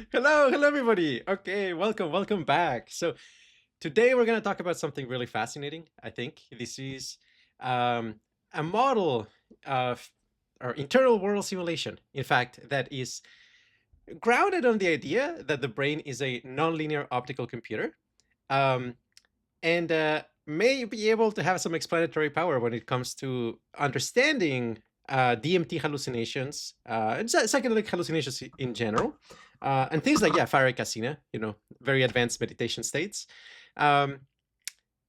Hello, everybody. Okay, welcome back. So today we're going to talk about something really fascinating. I think this is um, a model of our internal world simulation. In fact, that is grounded on the idea that the brain is a nonlinear optical computer, um, and may be able to have some explanatory power when it comes to understanding DMT hallucinations, and psychedelic hallucinations in general, and things like pyracasina, very advanced meditation states. Um,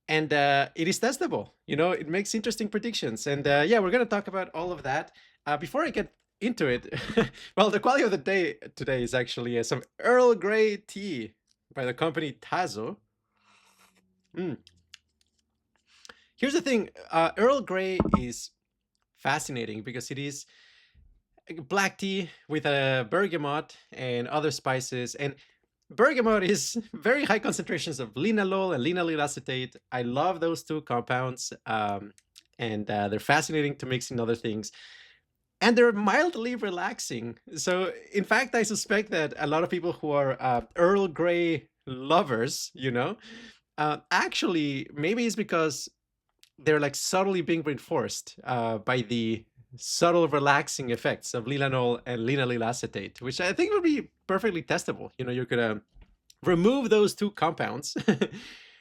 and it is testable. It makes interesting predictions, and we're going to talk about all of that. Before I get into it, well, the quality of the day today is actually some Earl Grey tea by the company Tazo. Mm. Here's the thing, Earl Grey is fascinating because it is black tea with a bergamot and other spices. And bergamot is very high concentrations of linalool and linalyl acetate. I love those two compounds, and they're fascinating to mix in other things. And they're mildly relaxing. So, in fact, I suspect that a lot of people who are Earl Grey lovers, actually, maybe it's because they're like subtly being reinforced by the subtle relaxing effects of linalool and linalyl acetate, which I think would be perfectly testable. You could remove those two compounds.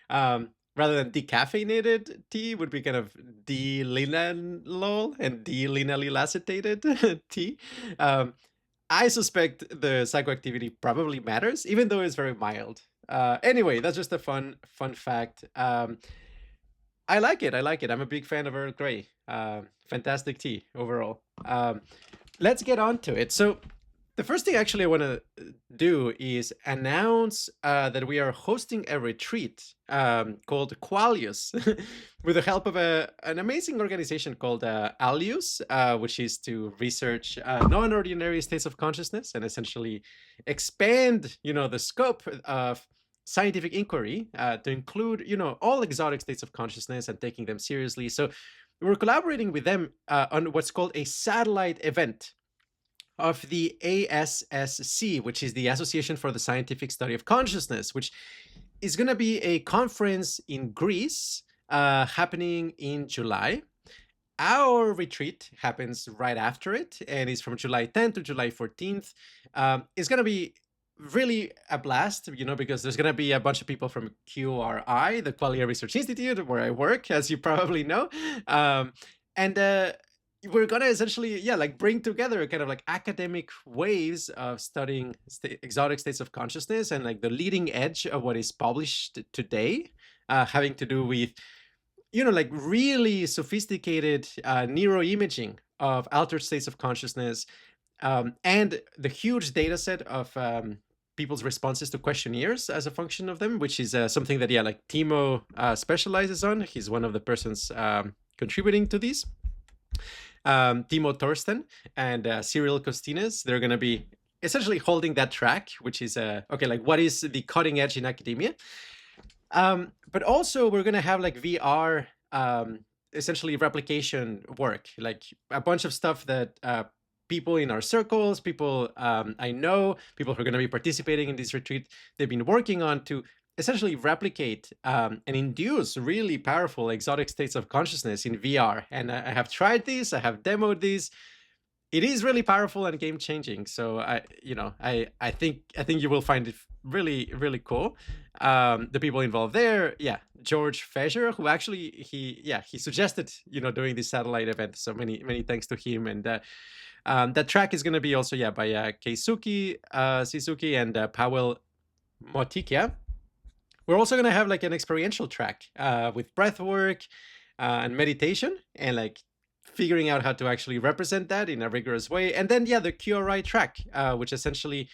Rather than decaffeinated tea would be kind of d-linalool and d-linalyl acetated tea. I suspect the psychoactivity probably matters, even though it's very mild. Anyway, that's just a fun fact. I like it. I like it. I'm a big fan of Earl Grey. Fantastic tea overall. Let's get on to it. So, the first thing actually I want to do is announce that we are hosting a retreat called Qualius with the help of an amazing organization called Alius, which is to research non-ordinary states of consciousness and essentially expand, the scope of scientific inquiry to include, all exotic states of consciousness and taking them seriously. So we're collaborating with them on what's called a satellite event of the ASSC, which is the Association for the Scientific Study of Consciousness, which is going to be a conference in Greece happening in July. Our retreat happens right after it and is from July 10th to July 14th. It's going to be really a blast, because there's going to be a bunch of people from QRI, the Qualia Research Institute, where I work, as you probably know. And we're going to essentially, bring together kind of like academic ways of studying exotic states of consciousness and like the leading edge of what is published today, having to do with, like really sophisticated neuroimaging of altered states of consciousness, and the huge data set of people's responses to questionnaires as a function of them, which is something that Timo specializes on. He's one of the persons contributing to these. Timo Torsten and Cyril Costines, they're going to be essentially holding that track, which is what is the cutting edge in academia. But also we're going to have like VR essentially replication work, like a bunch of stuff that people in our circles, people I know, people who are going to be participating in this retreat, they've been working on to essentially replicate and induce really powerful exotic states of consciousness in VR. And I have tried this, I have demoed this. It is really powerful and game changing. So I think you will find it really, really cool. The people involved there, George Fesher, who actually he suggested doing this satellite event. So many thanks to him. And that track is going to be also by Keisuke Shizuki and Powell Motikia. We're also going to have like an experiential track with breath work and meditation, and like figuring out how to actually represent that in a rigorous way. And then the QRI track, which essentially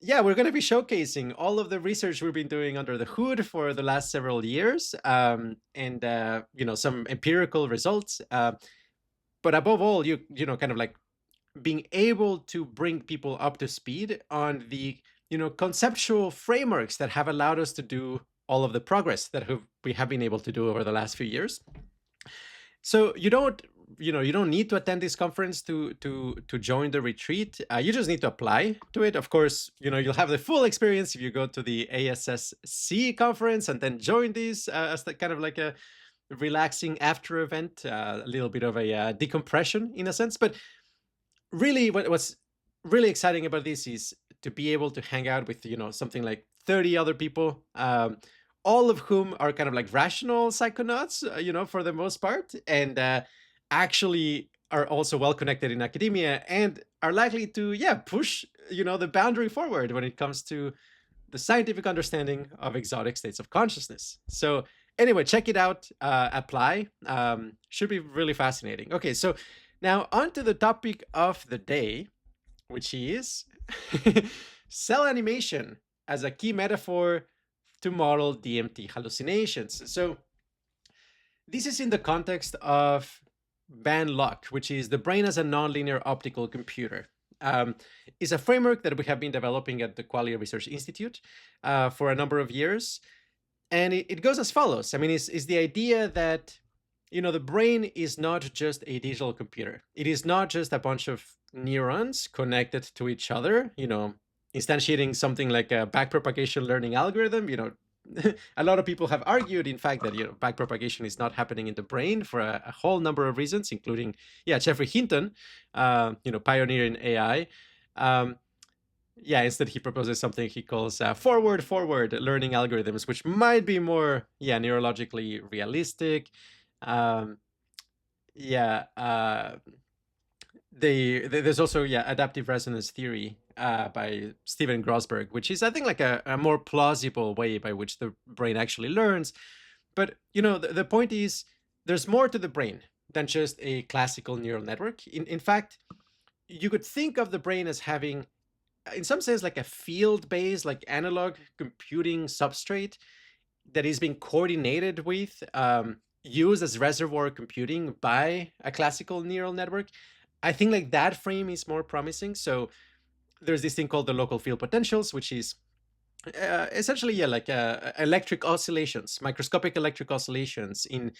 we're going to be showcasing all of the research we've been doing under the hood for the last several years, and some empirical results, but above all, kind of like being able to bring people up to speed on the conceptual frameworks that have allowed us to do all of the progress that we have been able to do over the last few years. So you don't you don't need to attend this conference to join the retreat. You just need to apply to it. Of course, you'll have the full experience if you go to the ASSC conference and then join this as the kind of like a relaxing after event, a little bit of a decompression in a sense. But really, what's really exciting about this is to be able to hang out with something like 30 other people, all of whom are kind of like rational psychonauts, for the most part, and actually are also well connected in academia and are likely to push the boundary forward when it comes to the scientific understanding of exotic states of consciousness. So anyway, check it out, apply. Should be really fascinating. Okay, so now on to the topic of the day, which is cell animation as a key metaphor to model DMT hallucinations. So this is in the context of BAN-LOC, which is the brain as a nonlinear optical computer. Is a framework that we have been developing at the Qualia Research Institute for a number of years. And it goes as follows. I mean, it's the idea that, the brain is not just a digital computer. It is not just a bunch of neurons connected to each other, instantiating something like a backpropagation learning algorithm. A lot of people have argued, in fact, that backpropagation is not happening in the brain for a whole number of reasons, including Geoffrey Hinton, pioneer in AI. Instead he proposes something he calls forward learning algorithms, which might be more neurologically realistic. There's also adaptive resonance theory by Steven Grossberg, which is, I think, like a more plausible way by which the brain actually learns. But the point is, there's more to the brain than just a classical neural network. In fact, you could think of the brain as having, in some sense, like a field-based, like analog computing substrate that is being coordinated with, used as reservoir computing by a classical neural network. I think like that frame is more promising. So there's this thing called the local field potentials, which is essentially electric oscillations, microscopic electric oscillations in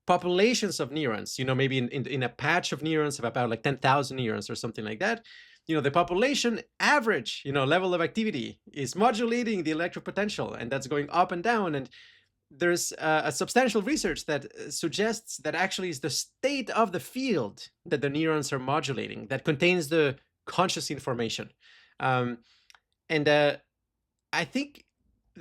populations of neurons. Maybe in a patch of neurons of about like 10,000 neurons or something like that. The population average level of activity is modulating the electric potential, and that's going up and down. And there's a substantial research that suggests that actually is the state of the field that the neurons are modulating that contains the conscious information. And I think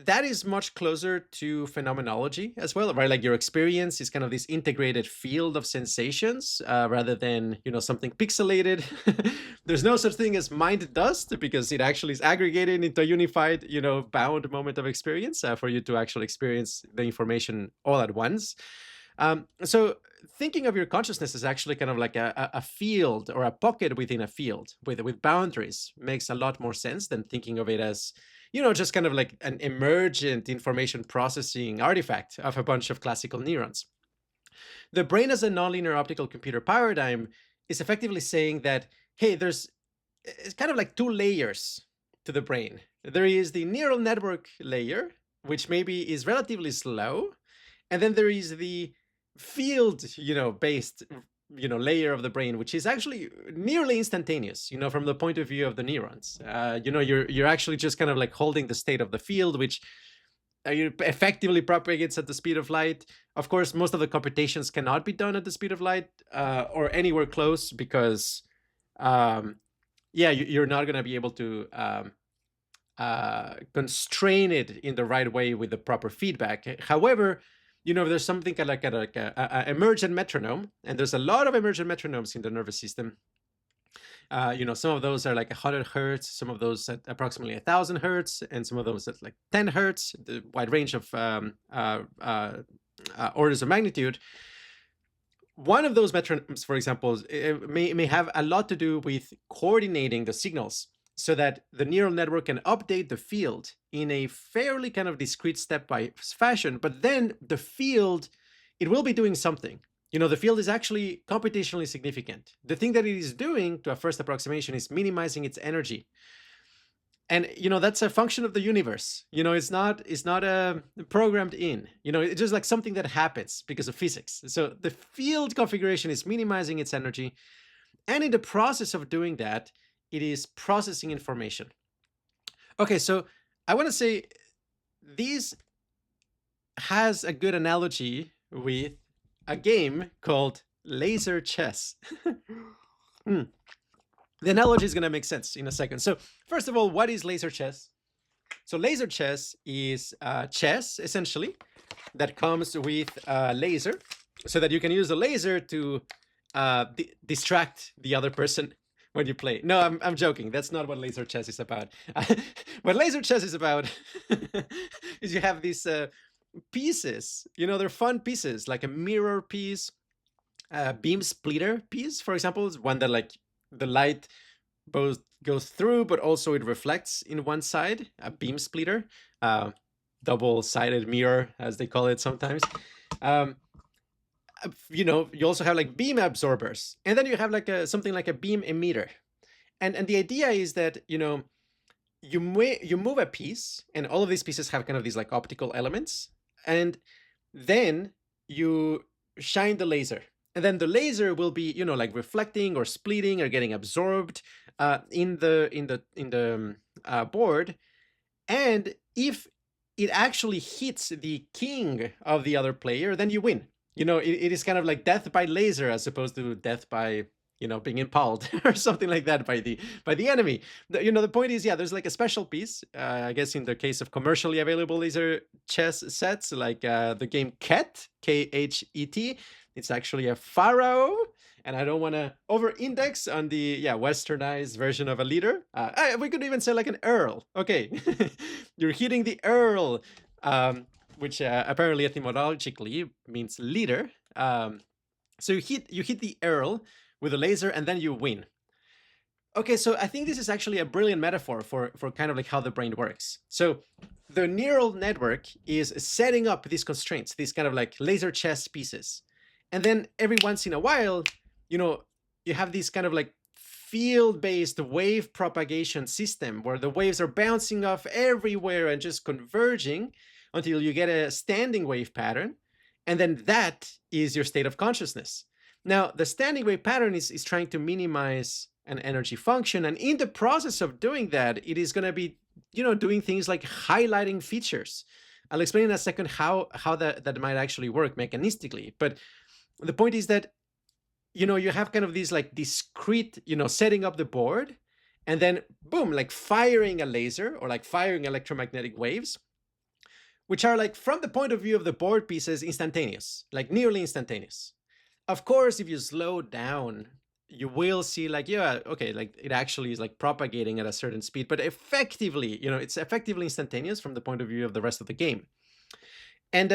that is much closer to phenomenology as well, right? Like your experience is kind of this integrated field of sensations rather than, something pixelated. There's no such thing as mind dust because it actually is aggregated into a unified, bound moment of experience for you to actually experience the information all at once. So thinking of your consciousness as actually kind of like a field or a pocket within a field with boundaries makes a lot more sense than thinking of it as, just kind of like an emergent information processing artifact of a bunch of classical neurons. The brain as a nonlinear optical computer paradigm is effectively saying that, hey, it's kind of like two layers to the brain. There is the neural network layer, which maybe is relatively slow. And then there is the field, based, layer of the brain, which is actually nearly instantaneous, from the point of view of the neurons. You're actually just kind of like holding the state of the field, which effectively propagates at the speed of light. Of course, most of the computations cannot be done at the speed of light or anywhere close because, you're not going to be able to constrain it in the right way with the proper feedback. However, there's something like a emergent metronome, and there's a lot of emergent metronomes in the nervous system. Some of those are like 100 hertz, some of those at approximately 1,000 hertz, and some of those at like 10 hertz, the wide range of orders of magnitude. One of those metronomes, for example, may have a lot to do with coordinating the signals so that the neural network can update the field in a fairly kind of discrete stepwise fashion. But then the field, it will be doing something. The field is actually computationally significant. The thing that it is doing to a first approximation is minimizing its energy. And that's a function of the universe. It's not programmed in. It's just like something that happens because of physics. So the field configuration is minimizing its energy, and in the process of doing that, it is processing information. Okay, so I want to say this has a good analogy with a game called laser chess. The analogy is going to make sense in a second. So first of all, what is laser chess? So laser chess is chess, essentially, that comes with a laser, so that you can use the laser to distract the other person when you play. No, I'm joking. That's not what laser chess is about. What laser chess is about is you have these pieces. They're fun pieces, like a mirror piece, a beam splitter piece, for example, is one that like the light both goes through, but also it reflects in one side, a beam splitter, double-sided mirror, as they call it sometimes. You also have like beam absorbers, and then you have like something like a beam emitter. And the idea is that, you move a piece, and all of these pieces have kind of these like optical elements, and then you shine the laser. And then the laser will be, like reflecting or splitting or getting absorbed in the board. And if it actually hits the king of the other player, then you win. It is kind of like death by laser as opposed to death by being impaled or something like that by the enemy. The point is, yeah, there's like a special piece. I guess in the case of commercially available laser chess sets, like the game Ket, Khet, it's actually a pharaoh, and I don't want to over-index on the westernized version of a leader. We could even say like an earl. Okay, you're hitting the earl, which apparently etymologically means leader. So you hit the earl with a laser, and then you win. Okay, so I think this is actually a brilliant metaphor for kind of like how the brain works. So the neural network is setting up these constraints, these kind of like laser chess pieces. And then every once in a while, you have this kind of like field-based wave propagation system where the waves are bouncing off everywhere and just converging until you get a standing wave pattern. And then that is your state of consciousness. Now, the standing wave pattern is trying to minimize an energy function. And in the process of doing that, it is going to be, doing things like highlighting features. I'll explain in a second how that might actually work mechanistically. But the point is that, you have kind of these like discrete, setting up the board, and then boom, like firing a laser or like firing electromagnetic waves, which are like, from the point of view of the board pieces, instantaneous, like nearly instantaneous. Of course, if you slow down, you will see like, okay, like it actually is like propagating at a certain speed, but effectively, it's effectively instantaneous from the point of view of the rest of the game. And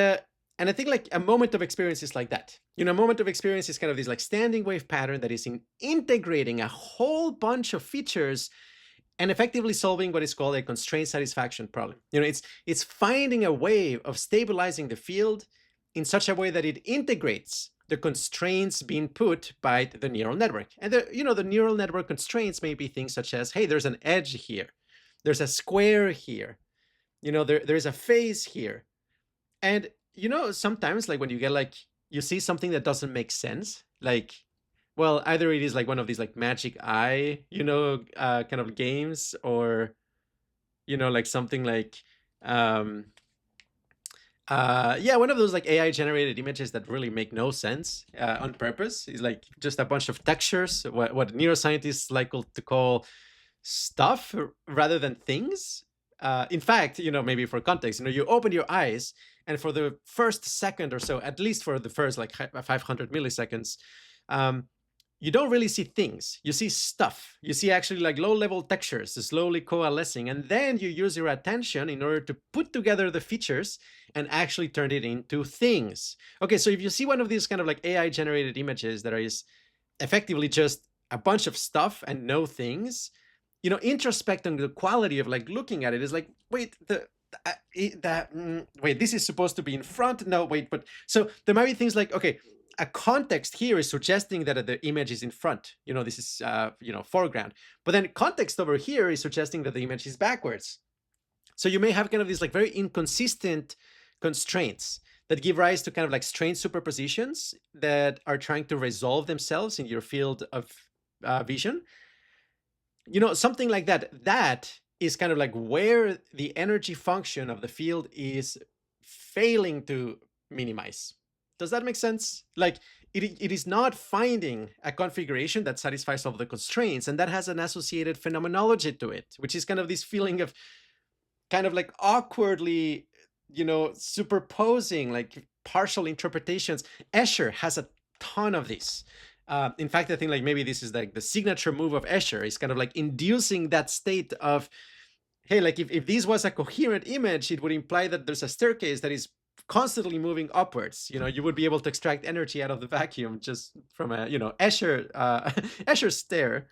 I think like a moment of experience is like that. A moment of experience is kind of this like standing wave pattern that is integrating a whole bunch of features and effectively solving what is called a constraint satisfaction problem. It's finding a way of stabilizing the field in such a way that it integrates the constraints being put by the neural network. And the neural network constraints may be things such as, hey, there's an edge here, there's a square here, there's a phase here. And sometimes like when you get like, you see something that doesn't make sense, like, well, either it is like one of these like magic eye, kind of games, or, like something like, one of those like AI generated images that really make no sense on purpose. Is like just a bunch of textures, what neuroscientists like to call stuff rather than things. In fact, maybe for context, you open your eyes, and for the first second or so, at least for the first like 500 milliseconds, you don't really see things. You see stuff. You see actually like low-level textures slowly coalescing, and then you use your attention in order to put together the features and actually turn it into things. Okay, so if you see one of these kind of like AI-generated images that is effectively just a bunch of stuff and no things, introspecting the quality of like looking at it is like, wait, wait, this is supposed to be in front. No, wait, but so there might be things like, okay, a context here is suggesting that the image is in front. This is, foreground. But then context over here is suggesting that the image is backwards. So you may have kind of these like very inconsistent constraints that give rise to kind of like strange superpositions that are trying to resolve themselves in your field of vision. Something like that. That is kind of like where the energy function of the field is failing to minimize. Does that make sense? Like it is not finding a configuration that satisfies all of the constraints, and that has an associated phenomenology to it, which is kind of this feeling of kind of like awkwardly, superposing like partial interpretations. Escher has a ton of this. In fact, I think like maybe this is like the signature move of Escher, is kind of like inducing that state of, hey, like if this was a coherent image, it would imply that there's a staircase that is constantly moving upwards. You would be able to extract energy out of the vacuum just from a, Escher, Escher stair.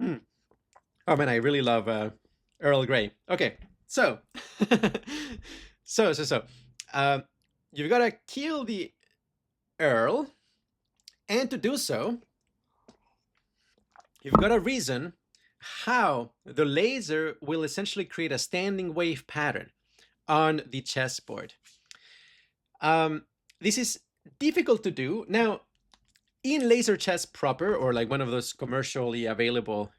Oh man, I really love Earl Grey. Okay, so, you've got to kill the Earl, and to do so, you've got to reason how the laser will essentially create a standing wave pattern on the chessboard. This is difficult to do. Now, in laser chess proper, or like one of those commercially available,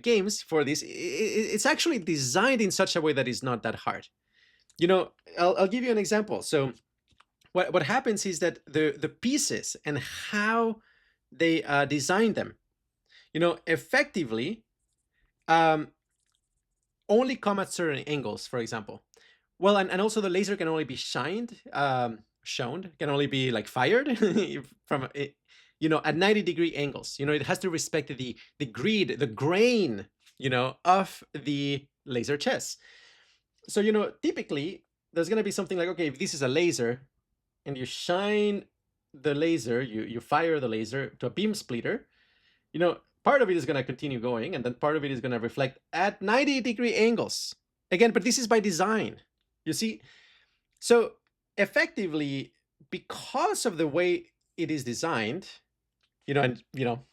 games for this, it's actually designed in such a way that it's not that hard. I'll give you an example. So what happens is that the pieces and how they design them, effectively only come at certain angles, for example. Well, and also the laser can only be shown, can only be like fired from at 90-degree angles. It has to respect the grid, the grain, of the laser chess. So, typically there's going to be something like, okay, if this is a laser and you shine the laser, you fire the laser to a beam splitter, part of it is going to continue going, and then part of it is going to reflect at 90-degree angles. Again, but this is by design, you see? So effectively, because of the way it is designed, and,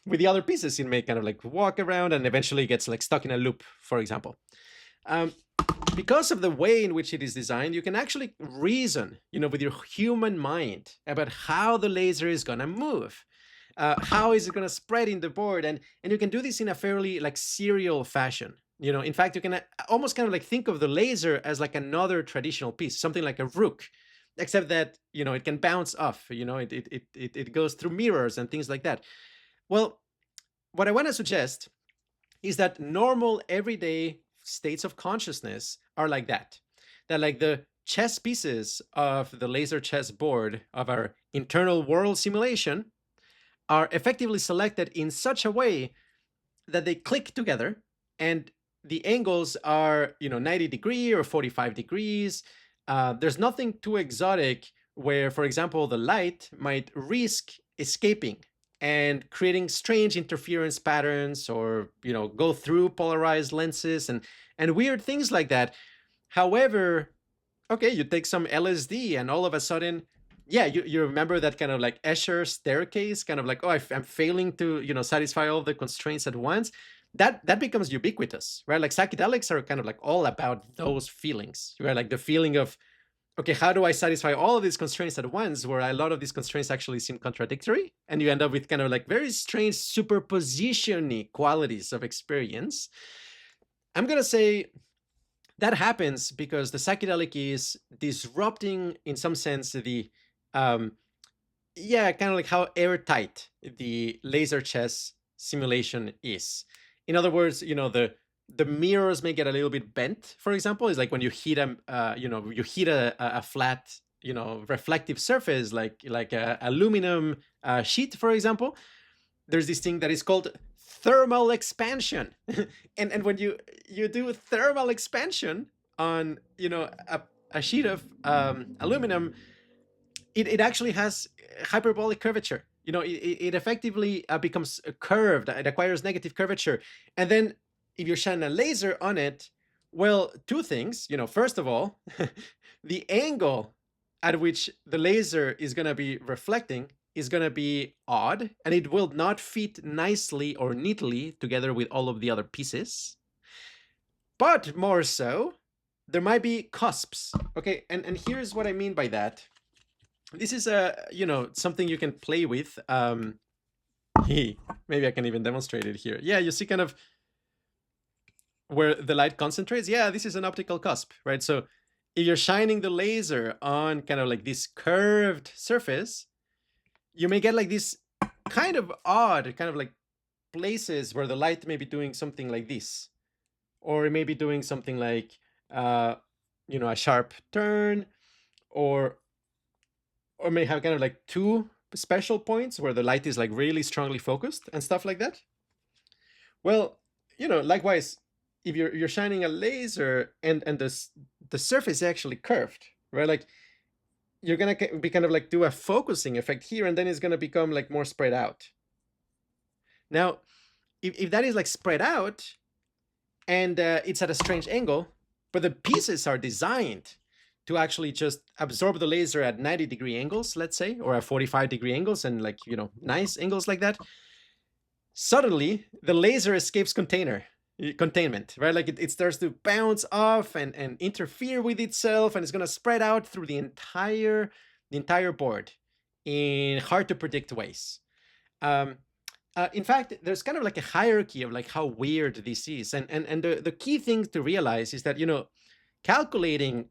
with the other pieces, it may kind of like walk around and eventually gets like stuck in a loop, for example. Because of the way in which it is designed, you can actually reason, with your human mind about how the laser is going to move. How is it going to spread in the board? And you can do this in a fairly like serial fashion. In fact, you can almost kind of like think of the laser as like another traditional piece, something like a rook, except that, it can bounce off, it goes through mirrors and things like that. Well, what I want to suggest is that normal everyday states of consciousness are like that like the chess pieces of the laser chess board of our internal world simulation are effectively selected in such a way that they click together, and the angles are 90 degree or 45 degrees. There's nothing too exotic where, for example, the light might risk escaping and creating strange interference patterns, or go through polarized lenses and weird things like that. However, okay, you take some LSD and all of a sudden, yeah, you remember that kind of like Escher staircase, kind of like, oh, I'm failing to satisfy all the constraints at once. That becomes ubiquitous, right? Like psychedelics are kind of like all about those feelings, right? Like the feeling of, okay, how do I satisfy all of these constraints at once, where a lot of these constraints actually seem contradictory, and you end up with kind of like very strange superposition-y qualities of experience. I'm going to say that happens because the psychedelic is disrupting, in some sense, the, kind of like how airtight the laser chess simulation is. In other words, the mirrors may get a little bit bent, for example. It's like when you hit a flat, reflective surface, like a aluminum sheet, for example. There's this thing that is called thermal expansion. and when you do thermal expansion on, a sheet of aluminum, it actually has hyperbolic curvature. It effectively becomes curved. It acquires negative curvature. And then if you shine a laser on it, well, two things. First of all, the angle at which the laser is going to be reflecting is going to be odd, and it will not fit nicely or neatly together with all of the other pieces. But more so, there might be cusps. Okay, and here's what I mean by that. This is something you can play with. Maybe I can even demonstrate it here. Yeah, you see kind of where the light concentrates. Yeah, this is an optical cusp, right? So if you're shining the laser on kind of like this curved surface, you may get like this kind of odd, kind of like places where the light may be doing something like this, or it may be doing something like, a sharp turn, or may have kind of like two special points where the light is like really strongly focused and stuff like that. Well, likewise, if you're shining a laser and the surface is actually curved, right? Like you're gonna be kind of like do a focusing effect here, and then it's gonna become like more spread out. Now, if that is like spread out and it's at a strange angle, but the pieces are designed to actually just absorb the laser at 90-degree angles, let's say, or at 45-degree angles, and like, nice angles like that, suddenly the laser escapes containment, right? Like it starts to bounce off and interfere with itself, and it's going to spread out through the entire board in hard to predict ways. In fact, there's kind of like a hierarchy of like how weird this is, and the key thing to realize is that calculating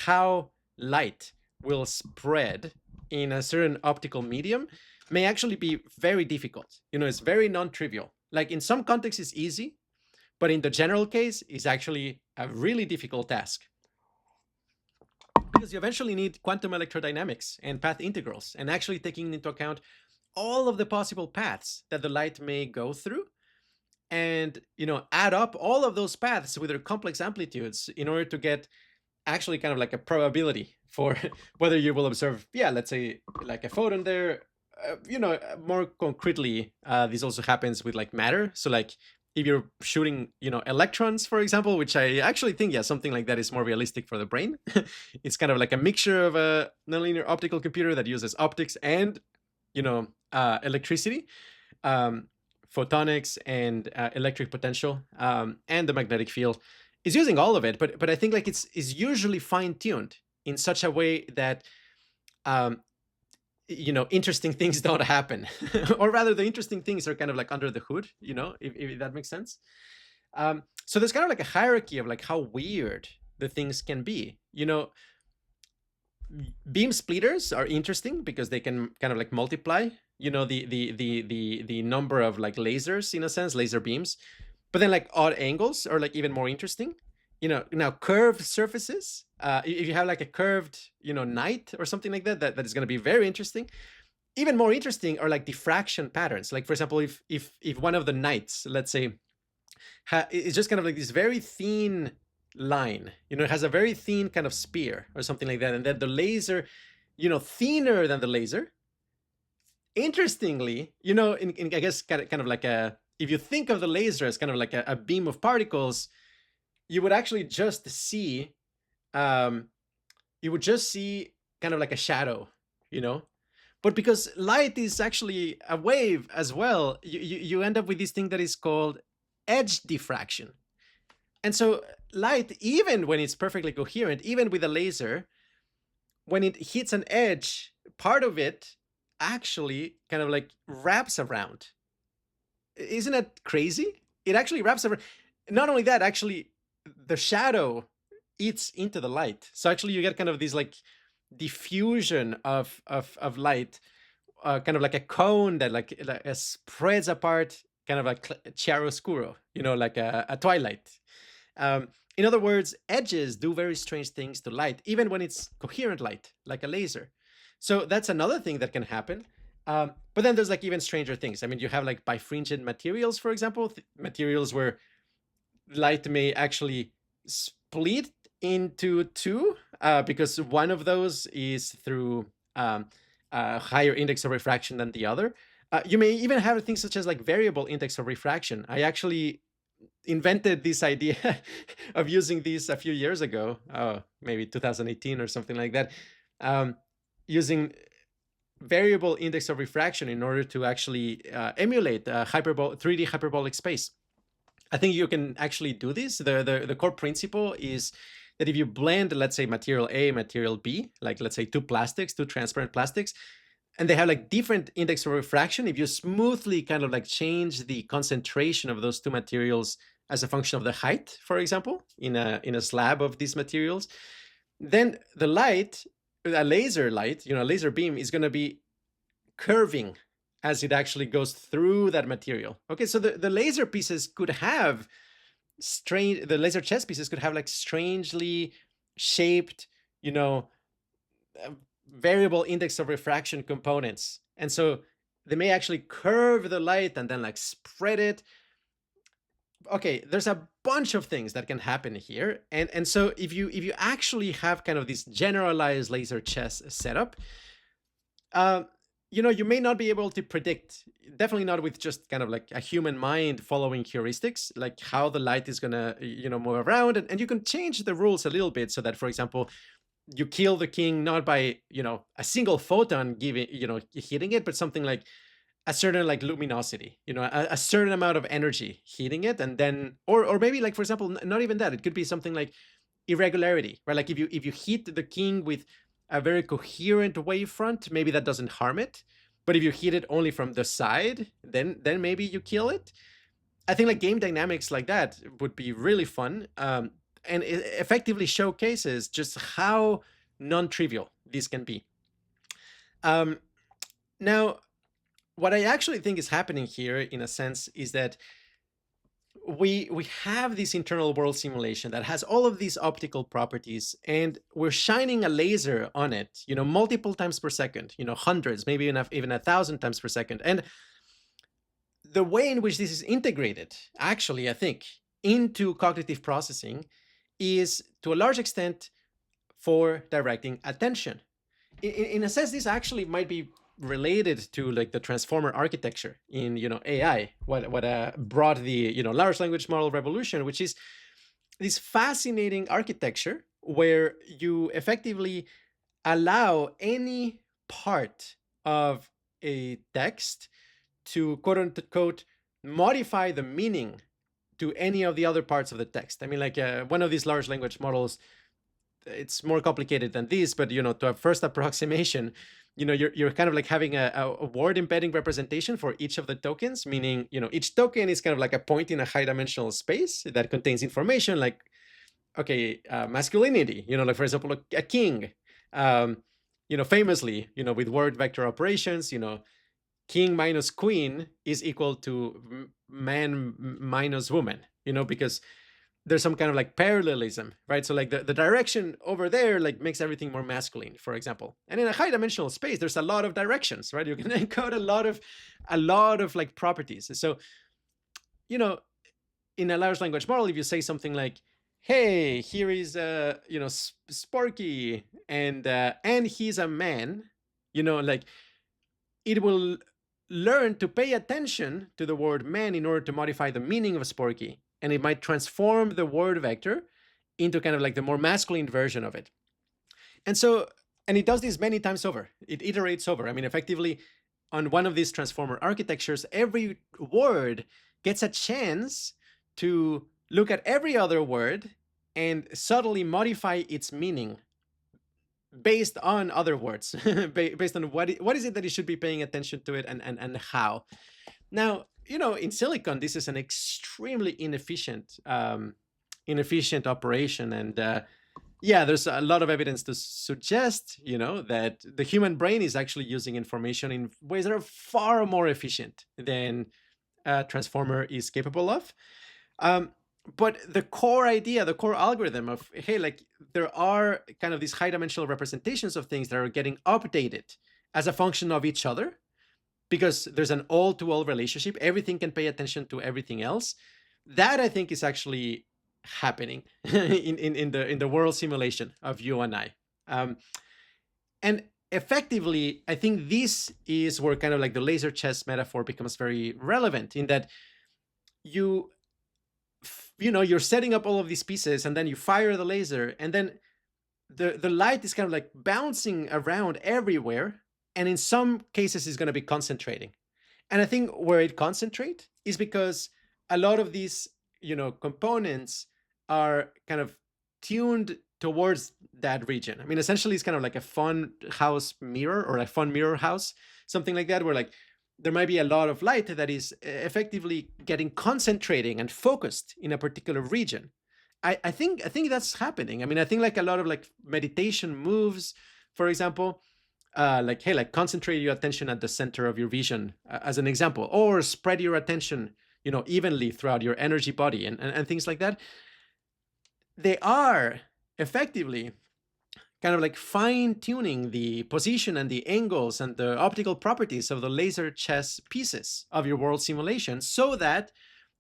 how light will spread in a certain optical medium may actually be very difficult. It's very non-trivial. Like in some contexts it's easy, but in the general case it's actually a really difficult task, because you eventually need quantum electrodynamics and path integrals, and actually taking into account all of the possible paths that the light may go through, and add up all of those paths with their complex amplitudes in order to get actually kind of like a probability for whether you will observe, let's say like a photon there. More concretely, this also happens with like matter. So like if you're shooting, electrons, for example, which I actually think, something like that is more realistic for the brain. It's kind of like a mixture of a nonlinear optical computer that uses optics and, electricity, photonics and electric potential, and the magnetic field. Is using all of it, but I think like it's usually fine-tuned in such a way that interesting things don't happen. Or rather, the interesting things are kind of like under the hood, if that makes sense. So there's kind of like a hierarchy of like how weird the things can be. Beam splitters are interesting because they can kind of like multiply the number of like lasers, in a sense, laser beams. But then like odd angles are like even more interesting. Now curved surfaces, if you have like a curved, night or something like that, that is going to be very interesting. Even more interesting are like diffraction patterns. Like for example, if one of the nights, let's say, it's just kind of like this very thin line, it has a very thin kind of spear or something like that. And then the laser, thinner than the laser. Interestingly, in I guess kind of like if you think of the laser as kind of like a beam of particles, you would actually just see, kind of like a shadow, But because light is actually a wave as well, you end up with this thing that is called edge diffraction. And so light, even when it's perfectly coherent, even with a laser, when it hits an edge, part of it actually kind of like wraps around. Isn't that crazy? It actually wraps around. Not only that, actually, the shadow eats into the light. So actually, you get kind of this like diffusion of light, kind of like a cone that like spreads apart, kind of like chiaroscuro, like a twilight. In other words, edges do very strange things to light, even when it's coherent light, like a laser. So that's another thing that can happen. But then there's like even stranger things. I mean, you have like bifringent materials, for example, materials where light may actually split into two, because one of those is through a higher index of refraction than the other. You may even have things such as like variable index of refraction. I actually invented this idea of using these a few years ago, maybe 2018 or something like that. um, using variable index of refraction in order to actually emulate 3D hyperbolic space. I think you can actually do this. The core principle is that if you blend, let's say, material A, material B, like let's say two transparent plastics, and they have like different index of refraction, if you smoothly kind of like change the concentration of those two materials as a function of the height, for example, in a slab of these materials, then the light, a laser light, a laser beam is going to be curving as it actually goes through that material. Okay, so the laser pieces could have the laser chess pieces could have like strangely shaped, variable index of refraction components. And so they may actually curve the light and then like spread it. Okay, there's a bunch of things that can happen here. And so if you actually have kind of this generalized laser chess setup, you may not be able to predict, definitely not with just kind of like a human mind following heuristics, like how the light is gonna, move around. And you can change the rules a little bit so that, for example, you kill the king not by, a single photon hitting it, but something like a certain like luminosity, a certain amount of energy hitting it. And then, or maybe like, for example, not even that, it could be something like irregularity, right? Like if you hit the king with a very coherent wavefront, maybe that doesn't harm it. But if you hit it only from the side, then maybe you kill it. I think like game dynamics like that would be really fun, and it effectively showcases just how non-trivial this can be. Now, what I actually think is happening here, in a sense, is that we have this internal world simulation that has all of these optical properties, and we're shining a laser on it, multiple times per second, hundreds, maybe even 1,000 times per second. And the way in which this is integrated, actually, I think, into cognitive processing is to a large extent for directing attention. In a sense, this actually might be related to like the transformer architecture in AI, what brought the large language model revolution, which is this fascinating architecture where you effectively allow any part of a text to quote unquote modify the meaning to any of the other parts of the text. I mean, like one of these large language models, it's more complicated than this, but to a first approximation, you're kind of like having a word embedding representation for each of the tokens, meaning each token is kind of like a point in a high dimensional space that contains information like, okay, masculinity, like for example, a king, famously, with word vector operations, king minus queen is equal to man minus woman, because there's some kind of like parallelism, right? So like the direction over there like makes everything more masculine, for example. And in a high dimensional space, there's a lot of directions, right? You can encode a lot of like properties. So, in a large language model, if you say something like, hey, here is Sparky, and he's a man, like it will learn to pay attention to the word man in order to modify the meaning of Sparky. And it might transform the word vector into kind of like the more masculine version of it. And so, and it does this many times over. It iterates over. I mean, effectively, on one of these transformer architectures, every word gets a chance to look at every other word and subtly modify its meaning based on other words, based on what is it that it should be paying attention to it and how. Now, in silicon, this is an extremely inefficient operation. And there's a lot of evidence to suggest, that the human brain is actually using information in ways that are far more efficient than a transformer is capable of. But the core idea, the core algorithm of, hey, like there are kind of these high dimensional representations of things that are getting updated as a function of each other, because there's an all-to-all relationship. Everything can pay attention to everything else. That, I think, is actually happening in the world simulation of you and I. And effectively, I think this is where kind of like the laser chess metaphor becomes very relevant, in that you're setting up all of these pieces, and then you fire the laser, and then the light is kind of like bouncing around everywhere, and in some cases it's going to be concentrating. And I think where it concentrates is because a lot of these, components are kind of tuned towards that region. I mean, essentially, it's kind of like a fun house mirror or a fun mirror house, something like that, where like there might be a lot of light that is effectively getting concentrating and focused in a particular region. I think that's happening. I mean, I think like a lot of like meditation moves, for example, like hey, like concentrate your attention at the center of your vision, as an example, or spread your attention, evenly throughout your energy body, and things like that. They are effectively kind of like fine tuning the position and the angles and the optical properties of the laser chess pieces of your world simulation, so that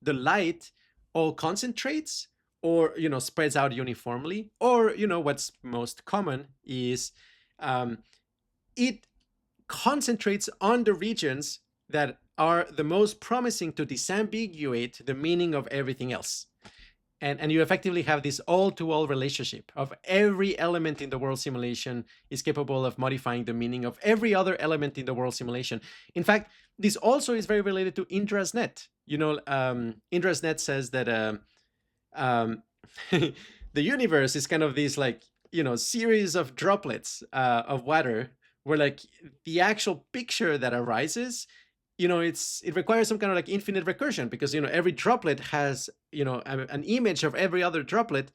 the light all concentrates or spreads out uniformly, or what's most common is it concentrates on the regions that are the most promising to disambiguate the meaning of everything else. And you effectively have this all-to-all relationship of every element in the world simulation is capable of modifying the meaning of every other element in the world simulation. In fact, this also is very related to Indra's net. Indra's net says that the universe is kind of this like, series of droplets of water, where like the actual picture that arises, it requires some kind of like infinite recursion, because every droplet has an image of every other droplet,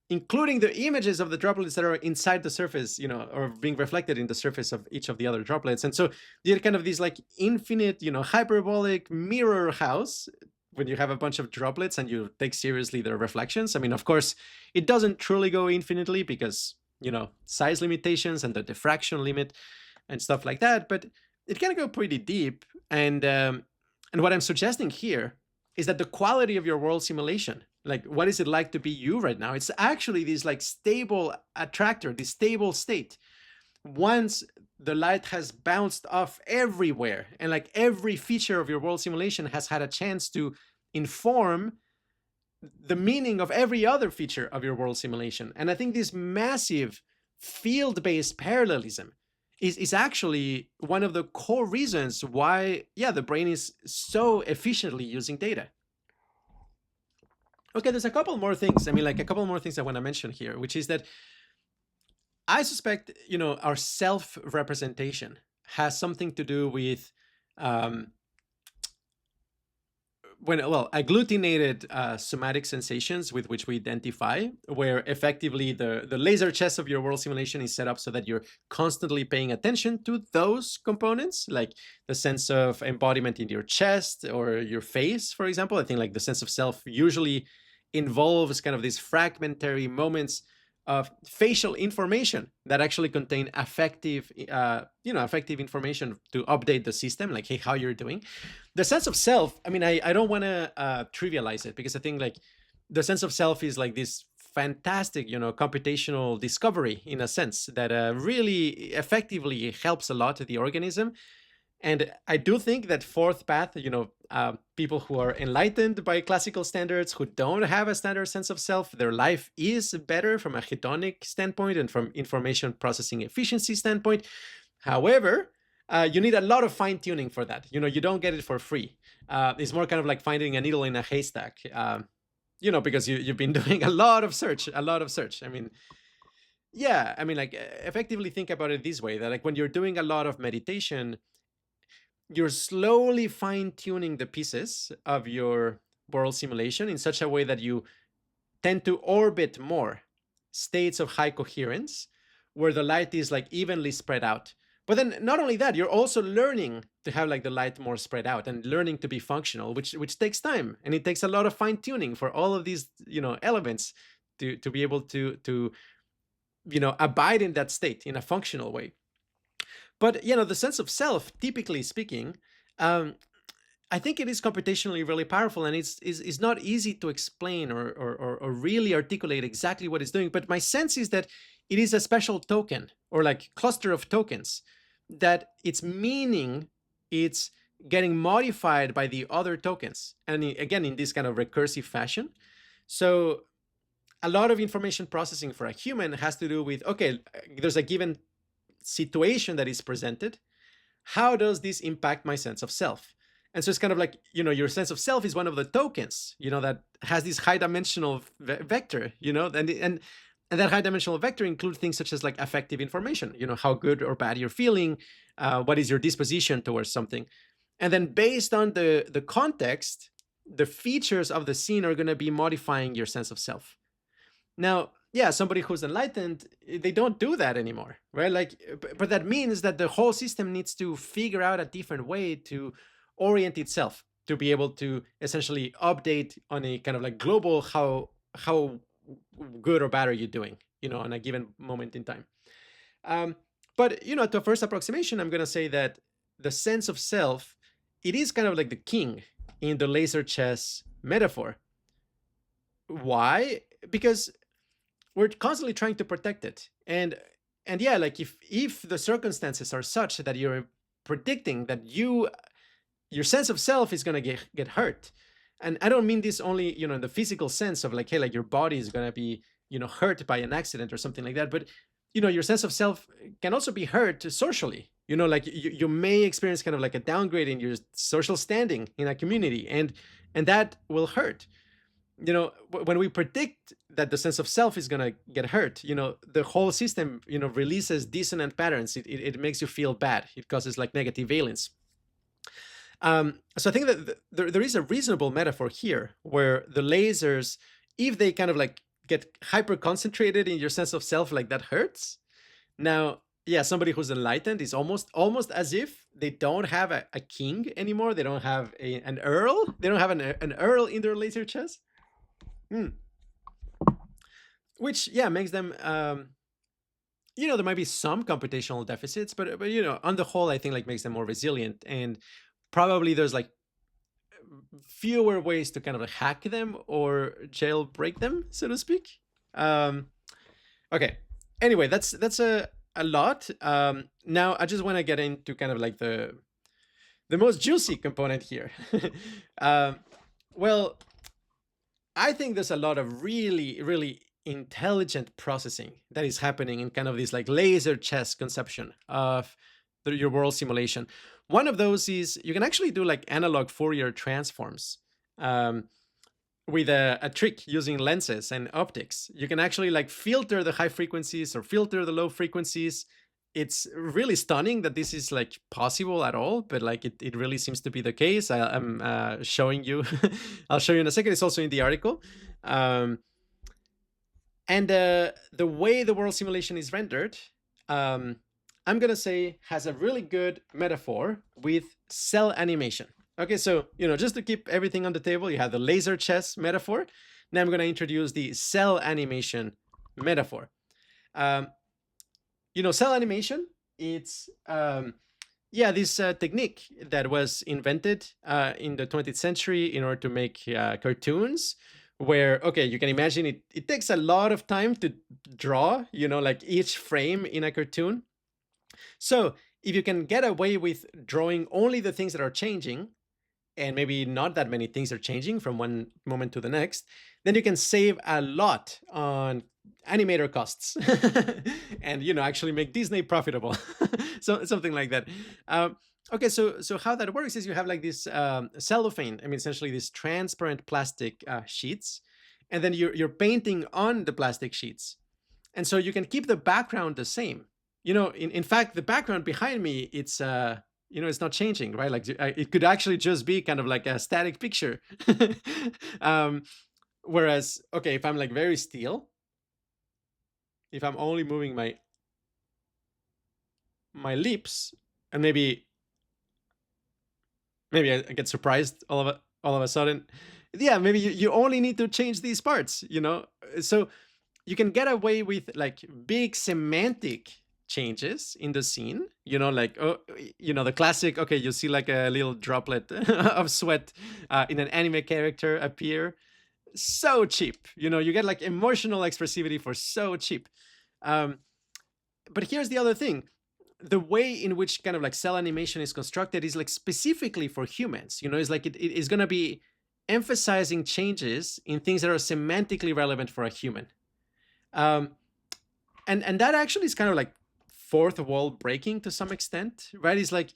including the images of the droplets that are inside the surface, or being reflected in the surface of each of the other droplets. And so you get kind of these like infinite, hyperbolic mirror house when you have a bunch of droplets and you take seriously their reflections. I mean, of course, it doesn't truly go infinitely because, size limitations and the diffraction limit and stuff like that, but it can go pretty deep. And what I'm suggesting here is that the quality of your world simulation, like what is it like to be you right now, it's actually this like stable attractor, this stable state. Once the light has bounced off everywhere and like every feature of your world simulation has had a chance to inform the meaning of every other feature of your world simulation. And I think this massive field-based parallelism is actually one of the core reasons why, the brain is so efficiently using data. Okay, there's a couple more things. I mean, like a couple more things I want to mention here, which is that I suspect, our self-representation has something to do with agglutinated somatic sensations with which we identify, where effectively the laser chess of your world simulation is set up so that you're constantly paying attention to those components, like the sense of embodiment in your chest or your face, for example. I think like the sense of self usually involves kind of these fragmentary moments of facial information that actually contain affective information to update the system, like, hey, how you're doing. The sense of self, I mean, I don't want to trivialize it, because I think like the sense of self is like this fantastic, computational discovery in a sense that really effectively helps a lot the organism. And I do think that fourth path, people who are enlightened by classical standards, who don't have a standard sense of self, their life is better from a hedonic standpoint and from information processing efficiency standpoint. However, you need a lot of fine tuning for that. You don't get it for free. It's more kind of like finding a needle in a haystack, because you've been doing a lot of search. I mean, like effectively think about it this way, that like when you're doing a lot of meditation, you're slowly fine-tuning the pieces of your world simulation in such a way that you tend to orbit more states of high coherence, where the light is like evenly spread out. But then not only that, you're also learning to have like the light more spread out and learning to be functional, which takes time. And it takes a lot of fine-tuning for all of these, elements to be able to abide in that state in a functional way. But, the sense of self, typically speaking, I think it is computationally really powerful, and it's not easy to explain or really articulate exactly what it's doing. But my sense is that it is a special token, or like cluster of tokens, that its meaning, it's getting modified by the other tokens. And again, in this kind of recursive fashion. So a lot of information processing for a human has to do with, okay, there's a given situation that is presented. How does this impact my sense of self? And so it's kind of like, your sense of self is one of the tokens, that has this high dimensional vector, and that high dimensional vector includes things such as like affective information, how good or bad you're feeling, what is your disposition towards something. And then based on the context, the features of the scene are going to be modifying your sense of self. Now, yeah, somebody who's enlightened, they don't do that anymore, right? Like, but that means that the whole system needs to figure out a different way to orient itself to be able to essentially update on a kind of like global how good or bad are you doing, on a given moment in time. But to a first approximation, I'm going to say that the sense of self, it is kind of like the king in the laser chess metaphor. Why? Because we're constantly trying to protect it. And yeah, like if the circumstances are such that you're predicting that your sense of self is going to get hurt. And I don't mean this only, in the physical sense of like, hey, like your body is going to be, hurt by an accident or something like that. But, your sense of self can also be hurt socially. Like you may experience kind of like a downgrade in your social standing in a community, and that will hurt. When we predict that the sense of self is going to get hurt, the whole system, releases dissonant patterns. It makes you feel bad. It causes like negative valence. So I think that there is a reasonable metaphor here where the lasers, if they kind of like get hyper concentrated in your sense of self, like that hurts. Now, yeah, somebody who's enlightened is almost as if they don't have a king anymore. They don't have an earl. They don't have an earl in their laser chess. Which, yeah, makes them, there might be some computational deficits, but on the whole, I think like makes them more resilient. And probably there's like fewer ways to kind of hack them or jailbreak them, so to speak. Okay. Anyway, that's a lot. Now I just want to get into kind of like the most juicy component here. Well, I think there's a lot of really, really intelligent processing that is happening in kind of this like laser chess conception of your world simulation. One of those is you can actually do like analog Fourier transforms with a trick using lenses and optics. You can actually like filter the high frequencies or filter the low frequencies. It's really stunning that this is like possible at all, but like it really seems to be the case. I'm showing you. I'll show you in a second. It's also in the article. And the way the world simulation is rendered, I'm going to say has a really good metaphor with cell animation. Okay, so, just to keep everything on the table, you have the laser chess metaphor. Now I'm going to introduce the cell animation metaphor. Cell animation, it's, this technique that was invented in the 20th century in order to make cartoons where, okay, you can imagine it takes a lot of time to draw, like each frame in a cartoon. So if you can get away with drawing only the things that are changing, and maybe not that many things are changing from one moment to the next, then you can save a lot on animator costs and actually make Disney profitable. So something like that. Okay, so how that works is you have like this cellophane, essentially these transparent plastic sheets, and then you're painting on the plastic sheets. And so you can keep the background the same. In fact, the background behind me, it's it's not changing, right? Like it could actually just be kind of like a static picture. Whereas, okay, if I'm like very still, if I'm only moving my lips, and maybe I get surprised all of a sudden, yeah, maybe you only need to change these parts, so you can get away with like big semantic changes in the scene, like, the classic, okay, you see like a little droplet of sweat in an anime character appear. So cheap, you get like emotional expressivity for so cheap. But here's the other thing. The way in which kind of like cell animation is constructed is like specifically for humans, it's like it is going to be emphasizing changes in things that are semantically relevant for a human. Um, and that actually is kind of like fourth wall breaking to some extent, right? It's like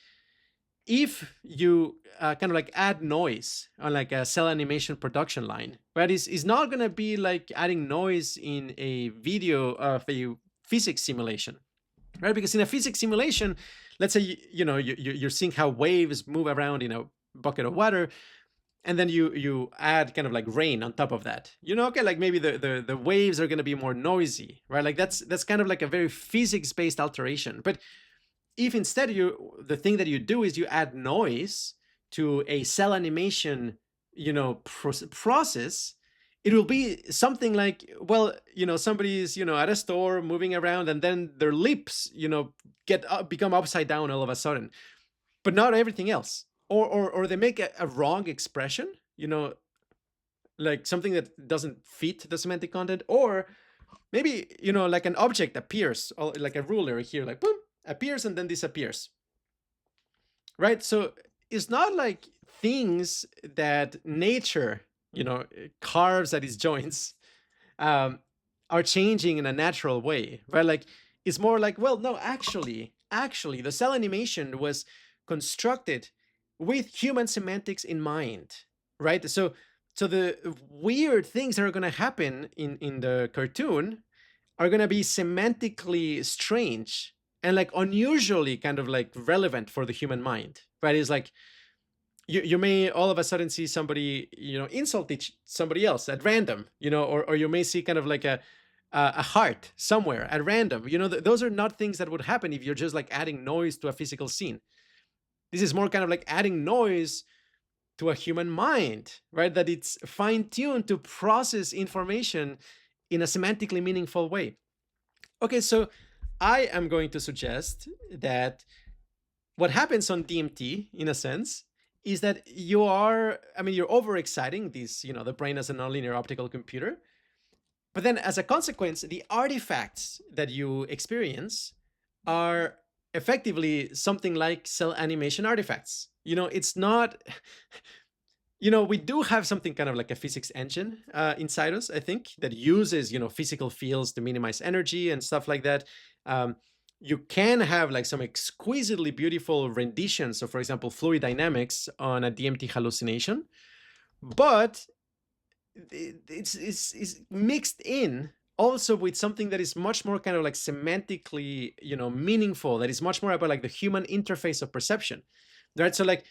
if you kind of like add noise on like a cell animation production line, right? Is not going to be like adding noise in a video of a physics simulation, right? Because in a physics simulation, let's say you're seeing how waves move around in a bucket of water, and then you add kind of like rain on top of that. Okay, like maybe the waves are going to be more noisy, right? Like that's kind of like a very physics based alteration. But if instead the thing that you do is you add noise to a cell animation process, it will be something like, well, somebody's at a store moving around, and then their lips become upside down all of a sudden, but not everything else. Or they make a wrong expression, like something that doesn't fit the semantic content. Or maybe like an object appears, like a ruler here, like boom, appears and then disappears, right? So it's not like things that nature carves at its joints are changing in a natural way, right? Like it's more like, well, no, actually the cell animation was constructed with human semantics in mind, right? So the weird things that are going to happen in the cartoon are going to be semantically strange and like unusually kind of like relevant for the human mind, right? It's like you may all of a sudden see somebody insult somebody else at random, or you may see kind of like a heart somewhere at random. Those are not things that would happen if you're just like adding noise to a physical scene. This is more kind of like adding noise to a human mind, right? That it's fine-tuned to process information in a semantically meaningful way. Okay, so I am going to suggest that what happens on DMT, in a sense, is that you're overexciting these, the brain as a nonlinear optical computer. But then as a consequence, the artifacts that you experience are effectively something like cell animation artifacts. It's not, we do have something kind of like a physics engine inside us, I think, that uses, physical fields to minimize energy and stuff like that. You can have like some exquisitely beautiful renditions of, for example, fluid dynamics on a DMT hallucination, but it's mixed in also with something that is much more kind of like semantically, meaningful, that is much more about like the human interface of perception, right? So like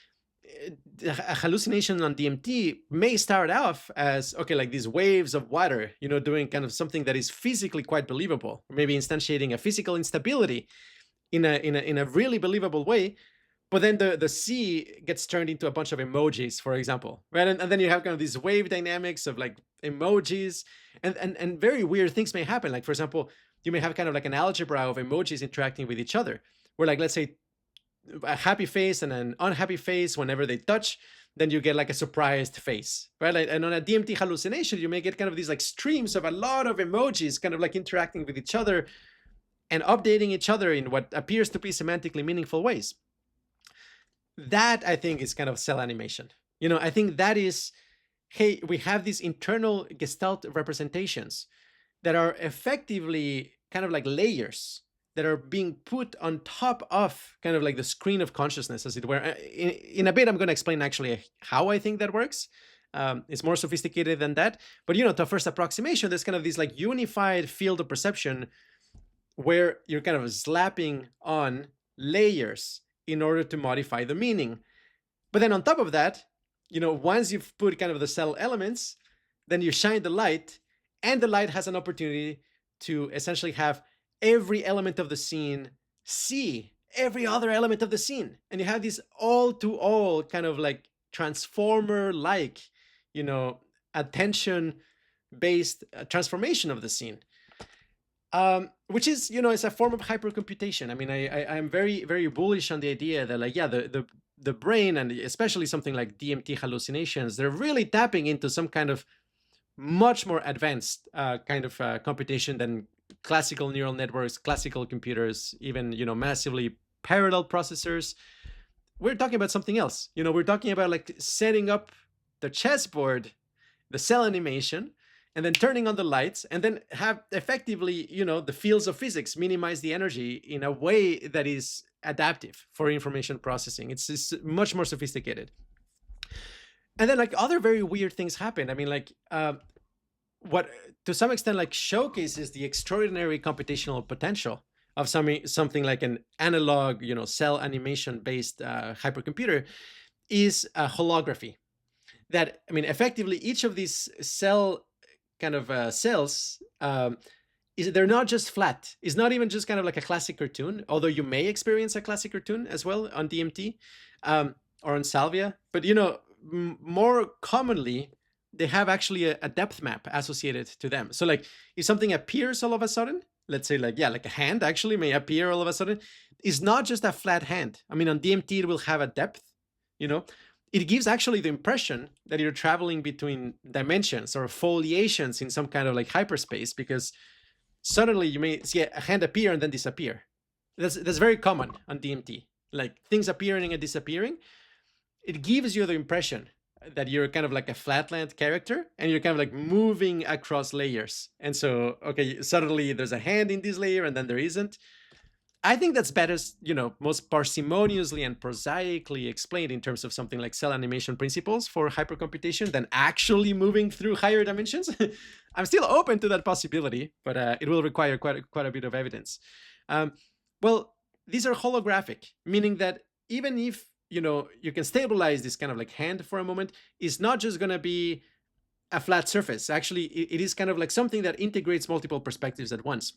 a hallucination on DMT may start off as, okay, like these waves of water, doing kind of something that is physically quite believable, maybe instantiating a physical instability in a really believable way. But then the sea gets turned into a bunch of emojis, for example, right? And then you have kind of these wave dynamics of like emojis, and very weird things may happen. Like, for example, you may have kind of like an algebra of emojis interacting with each other, where like, let's say a happy face and an unhappy face, whenever they touch, then you get like a surprised face, right? And on a DMT hallucination, you may get kind of these like streams of a lot of emojis kind of like interacting with each other and updating each other in what appears to be semantically meaningful ways. That, I think, is kind of cell animation. I think that is, hey, we have these internal Gestalt representations that are effectively kind of like layers that are being put on top of kind of like the screen of consciousness, as it were. In a bit, I'm going to explain actually how I think that works. It's more sophisticated than that. But, to a first approximation, there's kind of this like unified field of perception where you're kind of slapping on layers in order to modify the meaning. But then on top of that, once you've put kind of the cell elements, then you shine the light, and the light has an opportunity to essentially have every element of the scene see every other element of the scene. And you have this all-to-all kind of like transformer-like, attention-based transformation of the scene. Which is, it's a form of hypercomputation. I mean, I'm very, very bullish on the idea that, like, yeah, the brain, and especially something like DMT hallucinations, they're really tapping into some kind of much more advanced kind of computation than classical neural networks, classical computers, even, massively parallel processors. We're talking about something else. We're talking about like setting up the chessboard, the cell animation, and then turning on the lights, and then have effectively, the fields of physics minimize the energy in a way that is adaptive for information processing. It's much more sophisticated. And then like other very weird things happen. I mean, like what to some extent like showcases the extraordinary computational potential of something like an analog, cell animation based hypercomputer is holography. That, I mean, effectively each of these cell kind of cells, they're not just flat. It's not even just kind of like a classic cartoon, although you may experience a classic cartoon as well on DMT or on salvia. But, more commonly, they have actually a depth map associated to them. So like if something appears all of a sudden, let's say like a hand actually may appear all of a sudden, it's not just a flat hand. I mean, on DMT, it will have a depth, it gives actually the impression that you're traveling between dimensions or foliations in some kind of like hyperspace, because suddenly you may see a hand appear and then disappear. That's very common on DMT, like things appearing and disappearing. It gives you the impression that you're kind of like a flatland character and you're kind of like moving across layers. And so, okay, suddenly there's a hand in this layer and then there isn't. I think that's better, most parsimoniously and prosaically explained in terms of something like cell animation principles for hypercomputation than actually moving through higher dimensions. I'm still open to that possibility, but it will require quite a bit of evidence. Well, these are holographic, meaning that even if, you can stabilize this kind of like hand for a moment, it's not just going to be a flat surface. Actually, it is kind of like something that integrates multiple perspectives at once.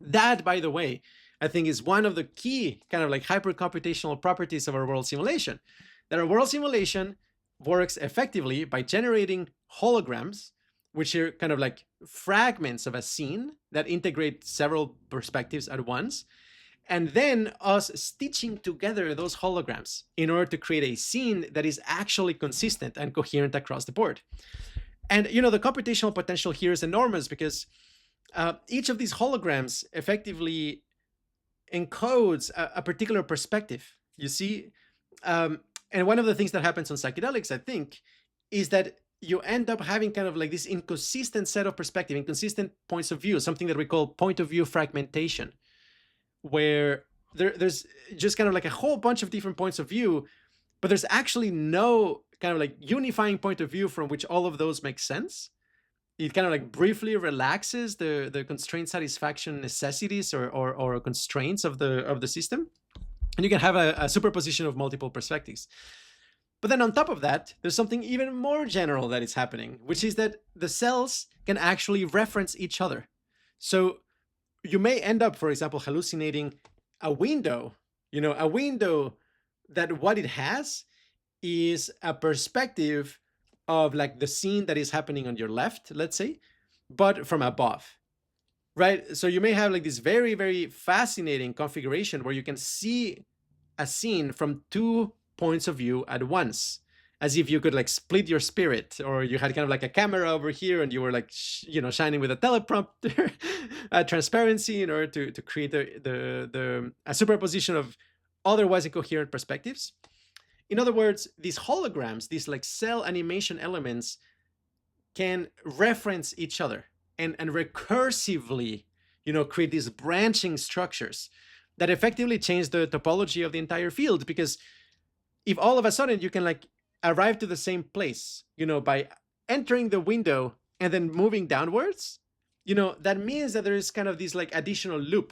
That, by the way, I think is one of the key kind of like hypercomputational properties of our world simulation. That our world simulation works effectively by generating holograms, which are kind of like fragments of a scene that integrate several perspectives at once. And then us stitching together those holograms in order to create a scene that is actually consistent and coherent across the board. And, the computational potential here is enormous because each of these holograms effectively encodes a particular perspective, you see? And one of the things that happens on psychedelics, I think, is that you end up having kind of like this inconsistent set of perspective, inconsistent points of view, something that we call point of view fragmentation, where there's just kind of like a whole bunch of different points of view, but there's actually no kind of like unifying point of view from which all of those make sense. It kind of like briefly relaxes the constraint satisfaction necessities or constraints of the system. And you can have a superposition of multiple perspectives. But then on top of that, there's something even more general that is happening, which is that the cells can actually reference each other. So you may end up, for example, hallucinating a window, a window that what it has is a perspective of like the scene that is happening on your left, let's say, but from above, right? So you may have like this very, very fascinating configuration where you can see a scene from two points of view at once, as if you could like split your spirit, or you had kind of like a camera over here and you were like, shining with a teleprompter transparency in order to create a superposition of otherwise incoherent perspectives. In other words, these holograms, these like cell animation elements can reference each other and recursively, create these branching structures that effectively change the topology of the entire field. Because if all of a sudden you can like arrive to the same place, by entering the window and then moving downwards, that means that there is kind of this like additional loop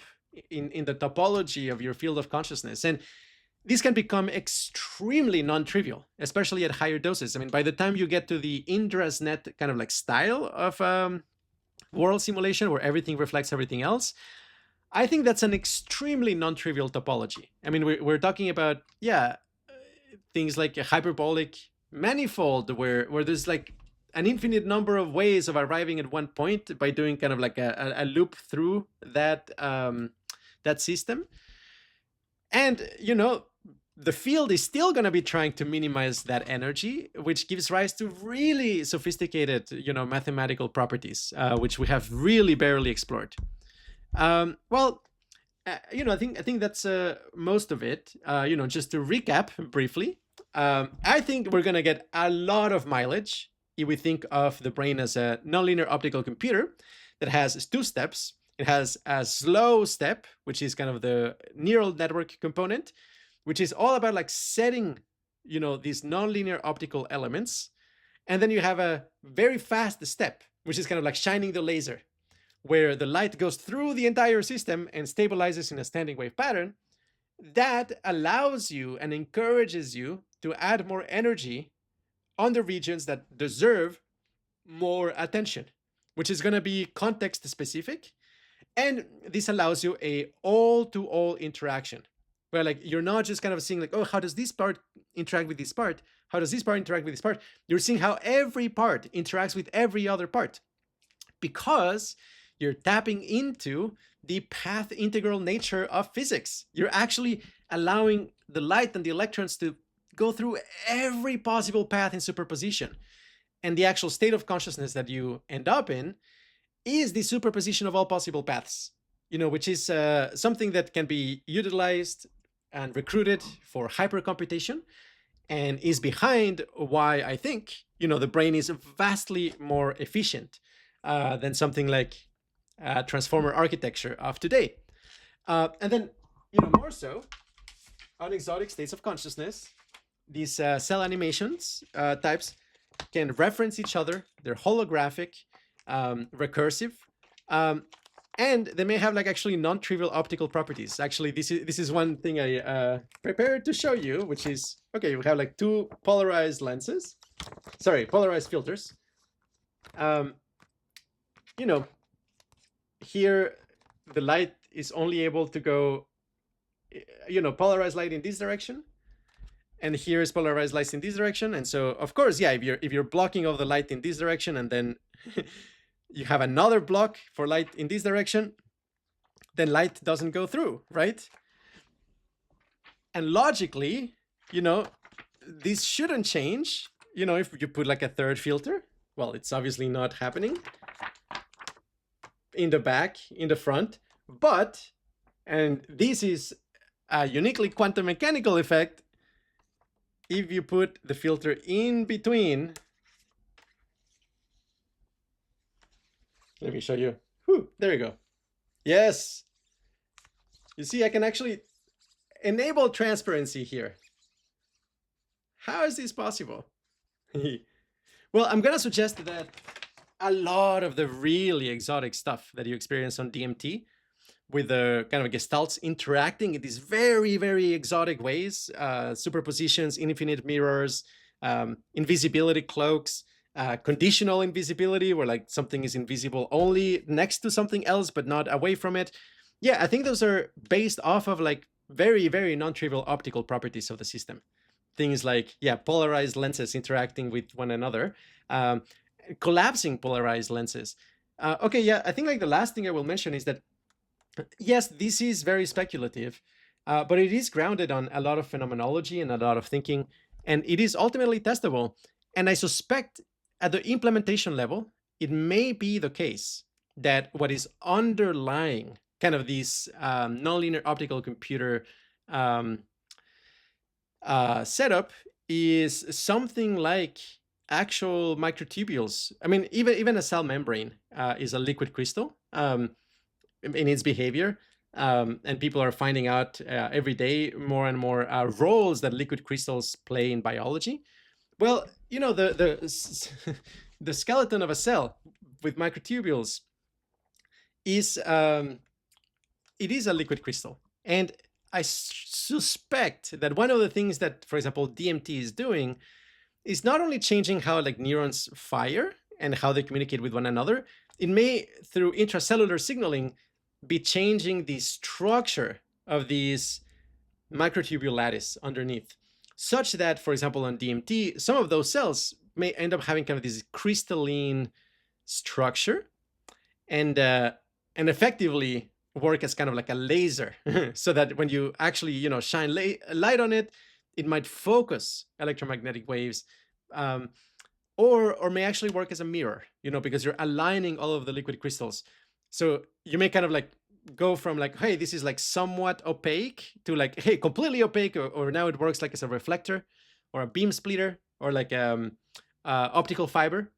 in the topology of your field of consciousness. And this can become extremely non-trivial, especially at higher doses. I mean, by the time you get to the Indra's net kind of like style of world simulation where everything reflects everything else, I think that's an extremely non-trivial topology. I mean, we're talking about, things like a hyperbolic manifold where there's like an infinite number of ways of arriving at one point by doing kind of like a loop through that system. And, the field is still going to be trying to minimize that energy, which gives rise to really sophisticated, mathematical properties, which we have really barely explored. I think that's most of it. Just to recap briefly, I think we're going to get a lot of mileage if we think of the brain as a nonlinear optical computer that has two steps. It has a slow step, which is kind of the neural network component, which is all about like setting, these nonlinear optical elements. And then you have a very fast step, which is kind of like shining the laser, where the light goes through the entire system and stabilizes in a standing wave pattern. That allows you and encourages you to add more energy on the regions that deserve more attention, which is going to be context specific. And this allows you a all-to-all interaction, where like you're not just kind of seeing like, oh, how does this part interact with this part? How does this part interact with this part? You're seeing how every part interacts with every other part, because you're tapping into the path integral nature of physics. You're actually allowing the light and the electrons to go through every possible path in superposition. And the actual state of consciousness that you end up in is the superposition of all possible paths, which is something that can be utilized and recruited for hypercomputation, and is behind why I think, the brain is vastly more efficient than something like transformer architecture of today. And then, more so, on exotic states of consciousness, these cell animations types can reference each other. They're holographic, recursive, and they may have like actually non-trivial optical properties. Actually, this is one thing I prepared to show you, which is, okay, we have like two polarized lenses, polarized filters. Here the light is only able to go, polarized light in this direction, and here is polarized light in this direction. And so, of course, yeah, if you're blocking all the light in this direction, and then you have another block for light in this direction, then light doesn't go through, right? And logically, this shouldn't change, if you put like a third filter. Well, it's obviously not happening in the back, in the front, but, and this is a uniquely quantum mechanical effect, if you put the filter in between. Let me show you. Whew, there you go. Yes. You see, I can actually enable transparency here. How is this possible? Well, I'm going to suggest that a lot of the really exotic stuff that you experience on DMT, with the kind of gestalts interacting in these very, very exotic ways, superpositions, infinite mirrors, invisibility cloaks, conditional invisibility, where like something is invisible only next to something else, but not away from it. Yeah, I think those are based off of like very, very non-trivial optical properties of the system. Things like, yeah, polarized lenses interacting with one another, collapsing polarized lenses. Okay, yeah, I think like the last thing I will mention is that, yes, this is very speculative, but it is grounded on a lot of phenomenology and a lot of thinking, and it is ultimately testable. And I suspect at the implementation level, it may be the case that what is underlying kind of this nonlinear optical computer setup is something like actual microtubules. I mean, even a cell membrane is a liquid crystal in its behavior. And people are finding out every day more and more roles that liquid crystals play in biology. Well, the the skeleton of a cell with microtubules is it is a liquid crystal. And I suspect that one of the things that, for example, DMT is doing is not only changing how like neurons fire and how they communicate with one another, it may, through intracellular signaling, be changing the structure of these microtubule lattice underneath, such that, for example, on DMT, some of those cells may end up having kind of this crystalline structure and effectively work as kind of like a laser, so that when you actually, shine light on it, it might focus electromagnetic waves, or may actually work as a mirror, because you're aligning all of the liquid crystals. So you may kind of like go from like, hey, this is like somewhat opaque, to like, hey, completely opaque, or now it works like as a reflector, or a beam splitter or like optical fiber.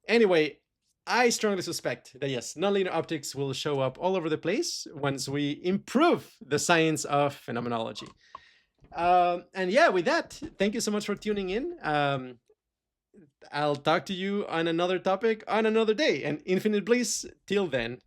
Anyway, I strongly suspect that yes, nonlinear optics will show up all over the place once we improve the science of phenomenology. And yeah, with that, thank you so much for tuning in. I'll talk to you on another topic on another day, and infinite bliss till then.